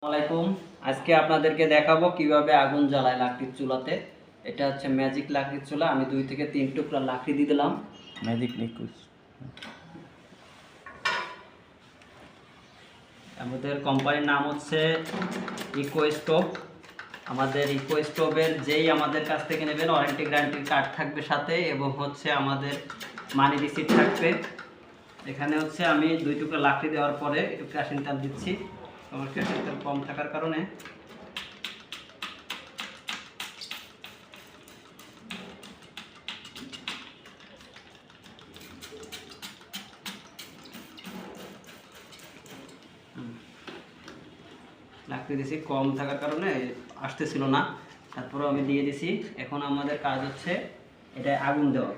আসসালামাইকুম। আজকে আপনাদেরকে দেখাবো কিভাবে আগুন জ্বালায় লাকড়ির চুলাতে। এটা হচ্ছে ম্যাজিক লাকড়ির চুলা। আমি 2 থেকে 3 টুকরা লাকড়ি দিয়ে দিলাম। ম্যাজিক লিকুইড আমাদের কোম্পানির নাম হচ্ছে ইকো স্টোভ। আমাদের ইকো স্টোভের যেই আমাদের কাছ থেকে নেবেন ওয়ারেন্টি গ্যারান্টির কার্ড থাকবে সাথে, এবং হচ্ছে আমাদের মানি রিসিট থাকবে। এখানে হচ্ছে আমি 2 টুকরা লাকড়ি দেওয়ার পরে একটু কেরোসিন তেল দিচ্ছি। আমার কেরোসিন তেল কম থাকার কারণে লাকড়ি দিয়েছি, কম থাকার কারণে আসতেছিল না, তারপরেও আমি দিয়ে দিছি। এখন আমাদের কাজ হচ্ছে এটা আগুন দেওয়া।